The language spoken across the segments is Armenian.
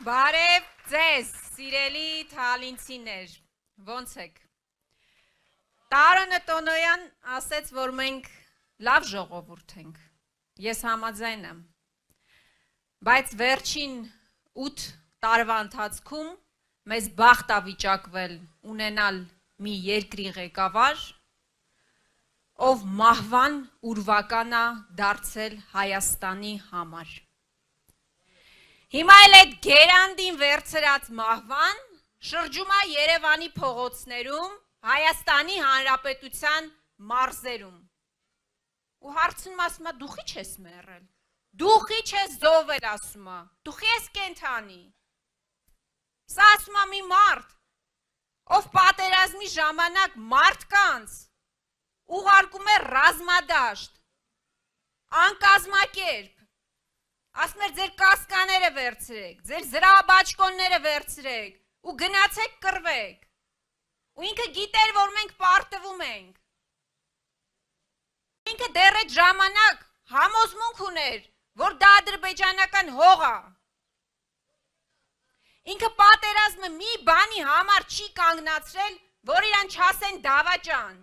Բարև ձեզ, սիրելի թալինցիներ, ոնց եք։ Տարոնը Տոնոյան ասեց, որ մենք լավ ժողովուրդ ենք, ես համաձայն եմ, բայց վերջին 8 տարվա ընթացքում մեզ բախտ ա վիճակվել ունենալ մի երկրի ղեկավար, ով մահվան ուրվական ա դարձել Հայաստանի համար։ Հիմա էլ այդ գերանդին վերցրած մահվան շրջում է Երևանի փողոցներում, Հայաստանի Հանրապետության մարզերում։ Ու հարցնում ասում է, դու խի չես մեռել, դու խի չես զոհվել, ասում է, դու խի ես կենդանի։ Սա ասում է մի մարդ, ով պատերազմի ժամանակ մարդկանց ուղարկում է ռազմադաշտ, անկազմակերպ, ասում էր ձեր կասկաները վերցրեք, ձեր զրահաբաճկոնները վերցրեք ու գնացեք կռվեք։ Ու ինքը գիտեր, որ մենք պարտվում ենք։ Ինքը դեռ այդ ժամանակ համոզմունք ուներ, որ դա ադրբեջանական հող է։ Ինքը պատերազմը մի բանի համար չի կանգնացրել, որ իրան չասեն դավաճան։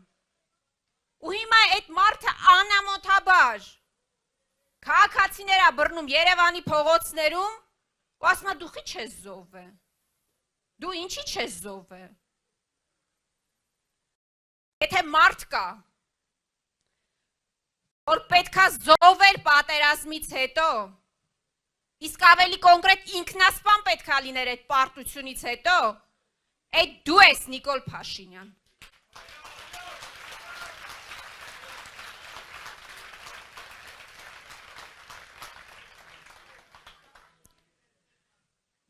Ու հիմա այդ մարդը անամոթաբար քաղաքացիներ ա բռնում Երևանի փողոցներում ու ասում է դու խի չես զոհվել։ Դու ինչի չես զոհվել։ Եթե մարդ կա, որ պետքա զոհվել պատերազմից հետո, իսկ ավելի կոնկրետ ինքնասպան պետքա լիներ այդ պարտությունից հետո, այդ դու ես Նիկոլ Փաշինյան։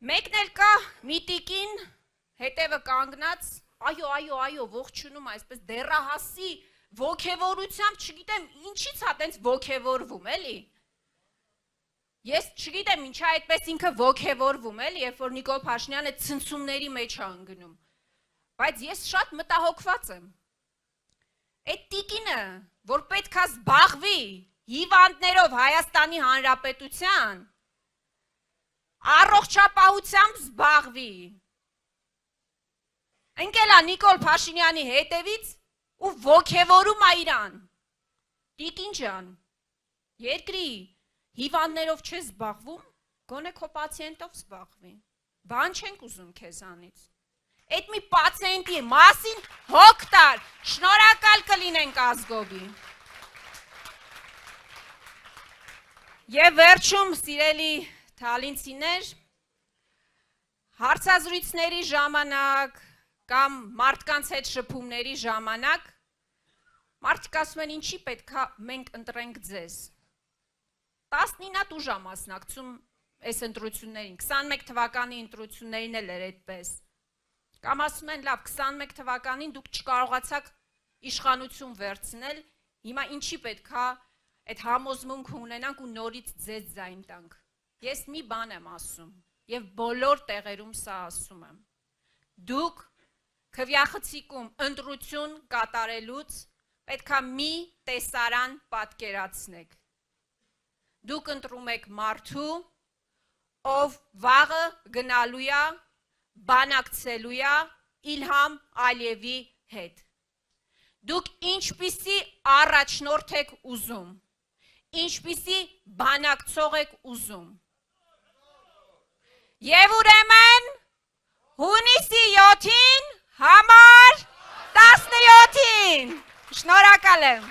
Մեկն էլ կա մի տիկին հետևը կանգնած, այո, ողջունում այսպես դեռահասի ոգևորությամբ, չգիտեմ ինչից է տենց ոգևորվում, էլի։ Ես չգիտեմ ինչա այդպես ինքը ոգևորվում, էլի, երբ որ Նիկոլ Փաշինյանը ցնցումների մեջ է ընկնում։ Բայց ես շատ մտահոգված եմ։ Այդ տիկինը, որ պետքա զբաղվի հիվանդներով Հայաստանի Հանրապետության, առողջապահությամբ զբաղվի։ Ընկել է Նիկոլ Փաշինյանի հետևից ու ոգևորում է իրան։ Տիկին ջան, երկրի հիվանդներով չես զբաղվում, գոնե քո պացիենտով զբաղվի։ Բան չենք ուզում քեզանից։ Այդ մի պացիենտի մասին հոգ տար, շնորհակալ կլինենք ազգովի։ Եվ վերջում, սիրելի թալինցիներ, հարցազրույցների ժամանակ կամ մարդկանց հետ շփումների ժամանակ մարդիկ ասում են ինչի պետքա մենք ընտրենք ձեզ։ 19 ուժ ա մասնակցում այս ընտրություններին, 21 թվականի ընտրություններին էլ էր այդպես։ Կամ ասում են լավ, 21 թվականին դուք չկարողացաք իշխանություն վերցնել, հիմա ինչի պետքա այդ համոզմունքը ունենանք ու նորից ձեզ ձայն տանք։ Ես մի բան եմ ասում և բոլոր տեղերում սա ասում եմ։ Դուք քվյախցիկում ընտրություն կատարելուց պետքա մի տեսարան պատկերացնեք։ Դուք ընտրում եք մարդու, ով վաղը գնալու է, բանակցելու է Իլհամ Ալիևի հետ։ Դուք ինչպիսի առաջնորդ եք ուզում, ինչպիսի բանակցող եք ուզում։ Եվ ուրեմն հունիսի 7-ին համար 17-ին։ Շնորհակալ եմ։